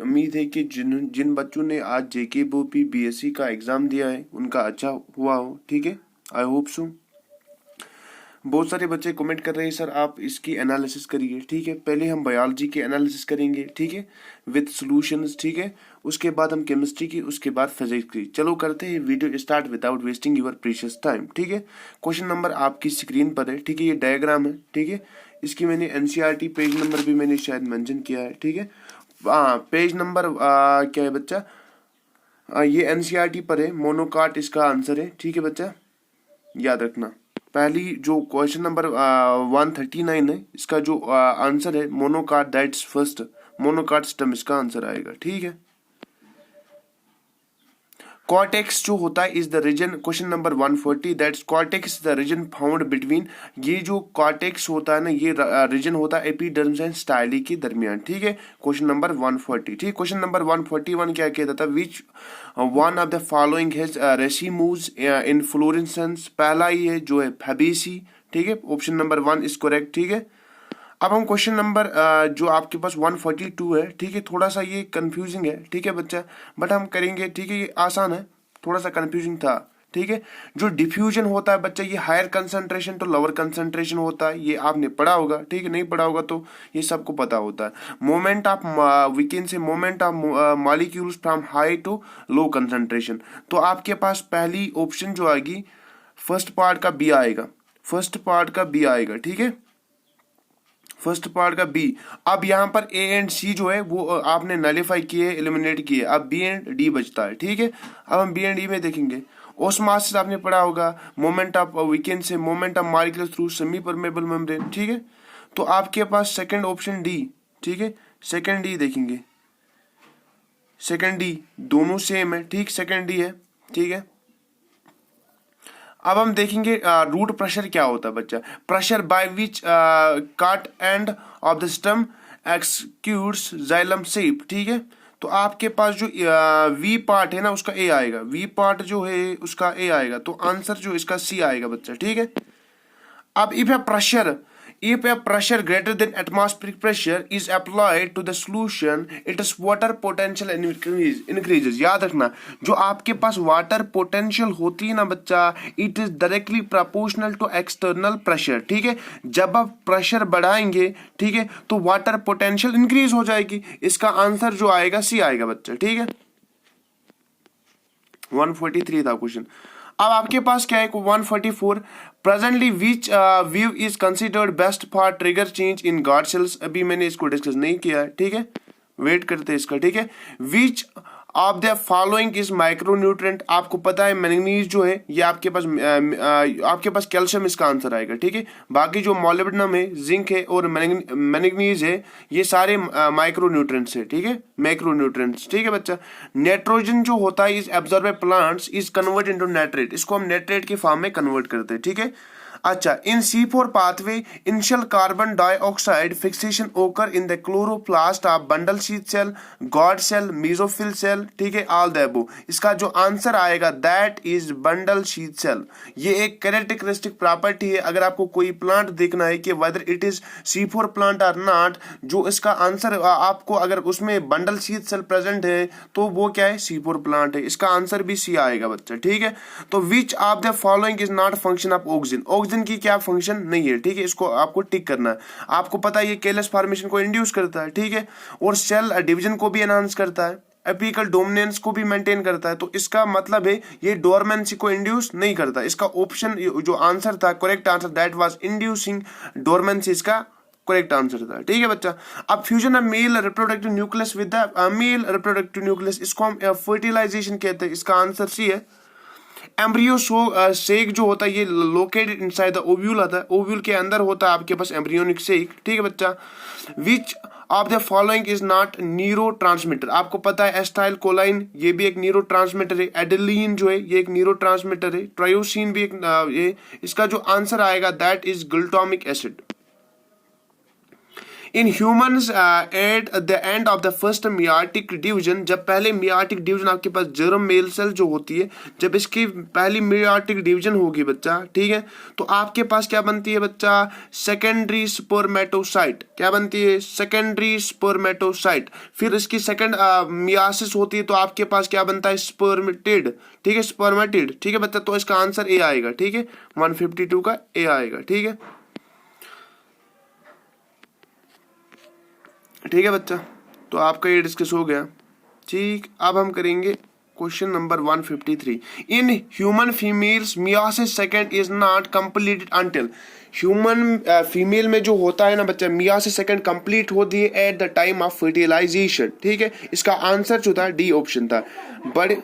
उम्मीद है कि जिन बच्चों ने आज जेके बोपी बीएससी का एग्जाम दिया है उनका अच्छा हुआ हो। ठीक है, आई होप सो। बहुत सारे बच्चे कमेंट कर रहे हैं सर आप इसकी एनालिसिस करिए। ठीक है, पहले हम बायोलॉजी की एनालिसिस करेंगे, ठीक है, विद सॉल्यूशंस। ठीक है, उसके बाद हम केमिस्ट्री की, उसके बाद फिजिक्स की। चलो करते हैं video start without wasting your precious time. ठीक है, क्वेश्चन नंबर आपकी स्क्रीन पर है। ठीक है, ये डायग्राम है। ठीक है, इसकी मैंने एनसीईआरटी पेज नंबर भी मैंने शायद मेंशन किया है। ठीक है, पेज नंबर क्या है बच्चा, ये एनसीईआरटी पर है। मोनोकाट इसका आंसर है। ठीक है बच्चा, याद रखना। पहली जो क्वेश्चन नंबर 139 है, इसका जो आंसर है monocot, that's first monocot system इसका आंसर आएगा। ठीक है, कॉर्टेक्स जो होता है is the region, question number 140, that's cortex the region found between, ये जो कॉर्टेक्स होता है ना, ये रीजन होता है एपिडर्मिस एंड स्टाइली के दरमियान। ठीक है, क्वेश्चन नंबर 140। ठीक, क्वेश्चन नंबर 141 क्या कहता था, which one of the following has racemose inflorescence, पहला ही है जो है फैबेसी। ठीक है, ऑप्शन नंबर 1 इज करेक्ट। ठीक है, अब हम क्वेश्चन नंबर जो आपके पास 142 है, ठीक है, थोड़ा सा ये कंफ्यूजिंग है। ठीक है बच्चा, बट हम करेंगे। ठीक है, ये आसान है, थोड़ा सा कंफ्यूजिंग था। ठीक है, जो डिफ्यूजन होता है बच्चा, ये हायर कंसंट्रेशन तो लोअर कंसंट्रेशन होता है, ये आपने पढ़ा होगा। ठीक है, नहीं पढ़ा होगा तो ये सबको पता होता है। Moment of we can say moment of molecules from high to low concentration. तो आपके पास पहली ऑप्शन जो आएगी, फर्स्ट पार्ट का बी आएगा, फर्स्ट पार्ट का बी आएगा। ठीक है, फर्स्ट पार्ट का बी। अब यहाँ पर ए एंड सी जो है वो आपने नलिफाई किए, एलिमिनेट किए, अब बी एंड डी बचता है। ठीक है, अब हम बी एंड डी में देखेंगे। ऑस्मोसिस आपने पढ़ा होगा, मोमेंट ऑफ वीकेंड से moment of molecules through semi permeable membrane. ठीक है, तो आपके पास सेकंड ऑप्शन डी। ठीक है, सेकंड डी देखेंगे, सेकंड डी दोनों सेम है। ठीक, सेकंड डी है। ठीक है, अब हम देखेंगे रूट प्रेशर क्या होता है बच्चा, pressure by which cut end of the system exudes xylem sap. ठीक है, तो आपके पास जो वी पार्ट है ना उसका ए आएगा, वी पार्ट जो है उसका ए आएगा, तो आंसर जो इसका सी आएगा बच्चा। ठीक है, अब if a pressure greater than atmospheric pressure is applied to the solution, its water potential increases। याद रखना, जो आपके पास वाटर पोटेंशियल होती है ना बच्चा, it is directly proportional to external pressure. ठीक है, जब आप प्रेशर बढ़ाएंगे, ठीक है, तो वाटर पोटेंशियल इंक्रीज हो जाएगी। इसका आंसर जो आएगा सी आएगा बच्चा। ठीक है, 143 था क्वेश्चन। अब आपके पास क्या है 144, presently which view is considered best for trigger change in guard cells. अभी मैंने इसको डिस्कस नहीं किया है। ठीक है, वेट करते हैं इसका। ठीक है, which of the following is micronutrient, आपको पता है मैंगनीज जो है ये आपके पास कैल्शियम इसका आंसर आएगा। ठीक है, बाकी जो मॉलिब्डेनम है, जिंक है और मैंगनीज है, ये सारे माइक्रोन्यूट्रेंट्स है। ठीक है, मैक्रोन्यूट्रेंट्स। ठीक है बच्चा, नाइट्रोजन जो होता है is absorb by plants, is convert into nitrate, इसको हम नाइट्रेट के फॉर्म में कन्वर्ट करते हैं। ठीक है, अच्छा, in C4 pathway initial carbon dioxide fixation occur in the chloroplast of bundle sheath cell, guard cell, mesophyll cell. ठीक है, ऑल द अबव। इसका जो आंसर आएगा that is bundle sheath cell. ये एक कैरेक्टरिस्टिक प्रॉपर्टी है। अगर आपको कोई प्लांट देखना है कि whether it is C4 plant और नॉट, जो इसका आंसर आपको अगर उसमें बंडल शीथ सेल प्रेजेंट है तो वो क्या है, C4 प्लांट है। इसका आंसर भी सी आएगा बच्चा। ठीक है, तो which of the following is not function of oxygen, oxygen की क्या फंक्शन नहीं है। ठीक है, इसको आपको टिक करना है। आपको पता है ये केलस फॉर्मेशन को इंड्यूस करता है। ठीक है, और सेल डिवीजन को भी एनहांस करता है, एपिकल डोमिनेंस को भी मेंटेन करता है। तो इसका मतलब है ये डोरमेंसी को इंड्यूस नहीं करता। इसका ऑप्शन जो आंसर था, correct answer, that was inducing dormancy, इसका करेक्ट आंसर था। ठीक है बच्चा, अब fusion of male reproductive nucleus with the male reproductive nucleus, इसको हम फर्टिलाइजेशन कहते हैं। इसका आंसर सी है। एम्ब्रियो सेक जो होता है ये लोकेटेड इनसाइड द ओव्यूल आता है, ओव्यूल के अंदर होता है आपके पास एम्ब्रियोनिक सेक। ठीक है बच्चा, which of the following is not neuro transmitter, आपको पता है एस्टाइल कोलाइन ये भी एक न्यूरो ट्रांसमीटर है, एडेलिन जो है ये एक न्यूरो ट्रांसमीटर है, ट्रायोसिन भी एक ये। इसका जो आंसर आएगा that is glutamic acid. In humans at the end of the first meiotic division, जब पहले मियाटिक डिवीजन आपके पास जर्म मेल सेल जो होती है, जब इसकी पहली मियाटिक डिवीजन होगी बच्चा, ठीक है, तो आपके पास क्या बनती है बच्चा, सेकेंडरी स्पर्मेटोसाइट। क्या बनती है, सेकेंडरी स्पर्मेटोसाइट। फिर इसकी सेकेंड मियासिस होती है, तो आपके पास क्या बनता है, स्पर्मेटिड। ठीक है, स्पर्मेटिड। ठीक है बच्चा, तो इसका आंसर ए आएगा। ठीक है, 152 का ए आएगा। ठीक है, ठीक है बच्चा, तो आपका ये डिस्कस हो गया। ठीक, अब हम करेंगे question number 153। In human females myiasis second is not completed until, human female में जो होता है ना बच्चा, मियासिस सेकंड कंप्लीट होती है at the time of fertilisation. ठीक है, इसका आंसर जो था डी ऑप्शन था। बड़े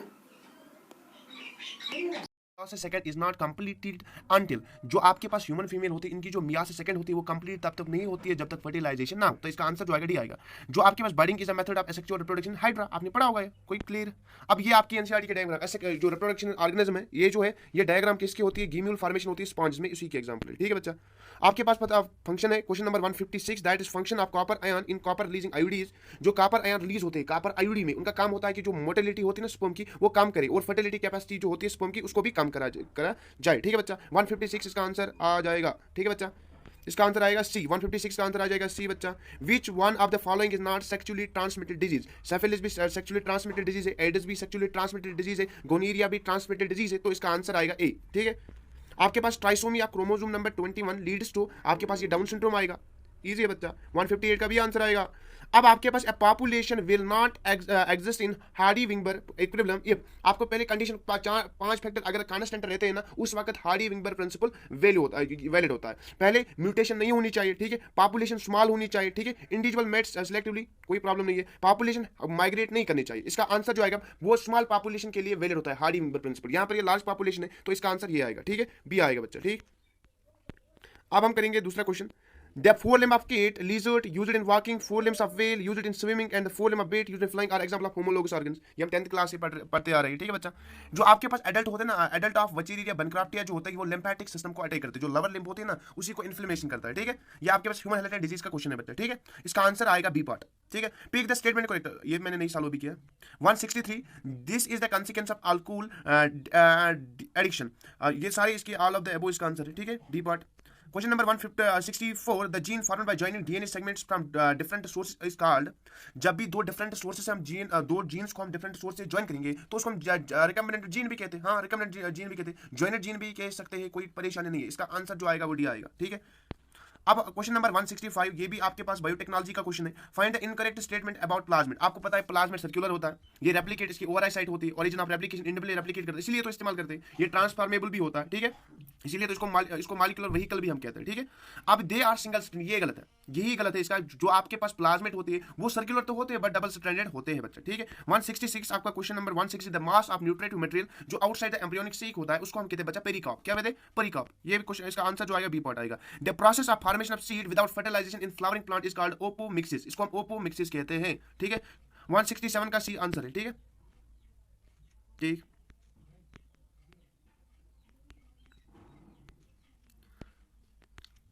second is not completed until, जो आपके पास ह्यूमन फीमेल होती है, इनकी जो मियासिस सेकंड होती है वो कंप्लीट तब तक नहीं होती है जब तक फर्टिलाइजेशन ना हो। तो इसका आंसर जो आएगा डी आएगा। जो आपके पास budding is a method of asexual reproduction, hydra, आपने पढ़ा होगा, कोई क्लियर। अब ये आपकी एनसीईआरटी के डायग्राम, ऐसे जो रिप्रोडक्शन ऑर्गेनिज्म है, ये जो है ये डायग्राम किसकी होती है, गीम्यूल फॉर्मेशन होती है स्पॉन्ज में, इसी के एग्जांपल है। ठीक है बच्चा, आपके पास पता फंक्शन है question number 156, that is function of copper ion in copper releasing IUDs. जो कॉपर आयन रिलीज होते हैं कॉपर आयोडी में, उनका काम होता है कि जो मोटिलिटी होती है ना स्पर्म की, वो कम करे, और फर्टिलिटी कैपेसिटी जो होती है स्पर्म की, उसको भी कम करा जाए। ठीक है बच्चा, 156 इसका आंसर आ जाएगा। ठीक है बच्चा, इसका आंसर आएगा सी। 156 का आंसर आ जाएगा सी बच्चा। विच one of the following is not sexually transmitted disease, syphilis भी सेक्सुअली ट्रांसमिटेड डिजीज है, एडिस भी सेक्सुअली ट्रांसमिटेड डिजीज है, गोनीरिया भी ट्रांसमिटेड डिजीज है, तो इसका आंसर आएगा ए। ठीक है, आपके पास ट्राइसोमी या क्रोमोसोम नंबर 21 लीड्स टू, आपके पास ये डाउन सिंड्रोम आएगा, इजी है बच्चा। 158 का भी आंसर आएगा। अब आपके पास population will not exist in Hardy Weinberg equilibrium if, आपको पहले कंडीशन 5 फैक्टर अगर कांस्टेंट रहते हैं ना, उस वक्त हार्डी विंगर प्रिंसिपल वैलिड होता है। पहले म्यूटेशन नहीं होनी चाहिए, ठीक है, पॉपुलेशन स्मॉल होनी चाहिए, ठीक है, इंडिविजुअल मेट्स सेलेक्टिवली, कोई प्रॉब्लम नहीं है, पॉपुलेशन माइग्रेट नहीं करनी चाहिए। इसका आंसर जो आएगा वो स्मॉल पॉपुलेशन के लिए वैलिड होता है हार्डी विंगर प्रिंसिपल। यहाँ पर ये लार्ज पॉपुलेशन है, तो इसका आंसर ये आएगा। ठीक है, बी आएगा बच्चा। ठीक, अब हम करेंगे दूसरा question. The forelimb of cat, lizard used in walking, forelimbs of whale used in swimming, and the forelimb of bat used in flying are example of homologous organs। ये हम 10th क्लास से पढ़ते आ रहे हैं। ठीक है बच्चा, जो आपके पास एडल्ट होते हैं ना, एडल्ट ऑफ वचेरिया बनक्राफ्टिया जो होता है, वो लिम्फेटिक सिस्टम को अटैक करते हैं, जो लोअर लिम्ब होते हैं ना, उसी को इन्फ्लेमेशन करता है। ठीक है, ये आपके पास ह्यूमन हेरिटेज डिजीज का क्वेश्चन है बच्चा। ठीक है, इसका आंसर आएगा बी पार्ट। ठीक है, पिक द स्टेटमेंट करेक्ट, ये मैंने नहीं सॉल्व भी किया। 163, this is the consequence of alcohol addiction, ये सारे इसके ऑल ऑफ द अबव इसका आंसर है। ठीक है, D part. Question number 164, the gene formed by joining DNA segments from different sources is called, जब भी दो डिफरेंट सोर्सेस से हम दो जीन्स को हम डिफरेंट सोर्स से ज्वाइन करेंगे तो उसको हम रिकम्बिनेंट जीन भी कहते हैं। हाँ, रिकम्बिनेंट जीन भी कहते हैं, ज्वाइनर जीन भी कह सकते हैं, कोई परेशानी नहीं है। इसका आंसर जो आएगा वो डी आएगा। ठीक है, अब क्वेश्चन नंबर 165, ये भी आपके पास बायोटेक्नोलॉजी का क्वेश्चन है। Find the incorrect statement about plasmid. आपको पता है प्लाज्मिड सर्कुलर होता है, ये रेप्लिकेट, इसकी ओवरआई साइट होती है, origin of replication individually replicate करते हैं, इसलिए तो इस्तेमाल करते हैं। ये ट्रांसफॉर्मेबल भी होता है, ठीक है, इसीलिए तो इसको मॉलिक्यूलर व्हीकल भी हम कहते हैं। ठीक है, अब दे आर सिंगल स्ट्रैंड, ये गलत है, यही गलत है इसका। जो आपके पास प्लाज्मिड होती है वो सर्कुलर तो होते हैं बट डबल स्ट्रैंडेड होते हैं बच्चा। ठीक है, 166 आपका question number 160, the mass of nutritive material जो आउटसाइड द एम्ब्रियोनिक सीक होता है उसको हम कहते हैं बच्चा पेरिकार्प। क्या कहते हैं, पेरिकार्प। ये भी क्वेश्चन, इसका आंसर जो आएगा बी पार्ट आएगा। The process of formation of seed without fertilization in flowering plant is called apomixis, इसको हम ओपोमिक्सिस कहते हैं। ठीक है, 167 का सी आंसर है। ठीक है, ठीक,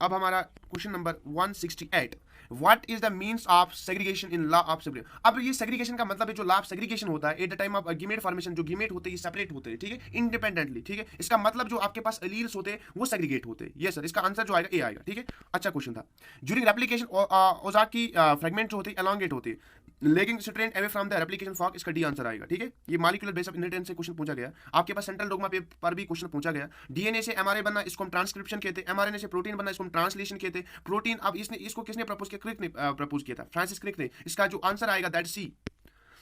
अब हमारा question number 168, what is the means of segregation in law of segregation. अब ये सेग्रीगेशन का मतलब है जो लॉ ऑफ सेग्रीगेशन होता है at the time of gamete formation, जो गीमेट होते हैं सेपरेट होते हैं, ठीक है, इंडिपेंडेंटली। ठीक है, इसका मतलब जो आपके पास एलील्स होते हैं वो सेग्रीगेट होते हैं। ये सर, इसका आंसर जो आएगा ए आएगा। ठीक है, अच्छा क्वेश्चन था। ड्यूरिंग रेप्लिकेशन ओजाक की फ्रेगमेंट जो होती है एलोंगेट होती है, lagging strand away from the replication fork, इसका डी आंसर आएगा। ठीक है, ये मॉलिक्यूलर बेस ऑफ इनहेरिटेंस से क्वेश्चन पूछा गया। आपके पास सेंट्रल डोग्मा पर भी क्वेश्चन पूछा गया। डीएनए से एमआरए बनना, इसको हम ट्रांसक्रिप्शन कहते हैं। एमआरएनए से प्रोटीन बनना, इसको हम ट्रांसलेशन कहते हैं। प्रोटीन, अब इसको किसने प्रपोज किया, क्रिक ने प्रपोज किया था, फ्रांसिस क्रिक ने। इसका जो आंसर आएगा दैट सी।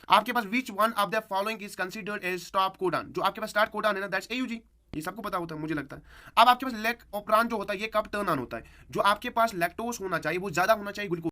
आपके पास which one of the following is considered as stop codon, जो आपके पास स्टार्ट कोडॉन है ना, दैट्स एयूजी, ये सबको पता होता है मुझे लगता है। अब आपके पास लेक ऑपरान जो होता है ये कब टर्न ऑन होता है, जो आपके पास लैक्टोज होना चाहिए वो ज्यादा होना चाहिए ग्लूकोज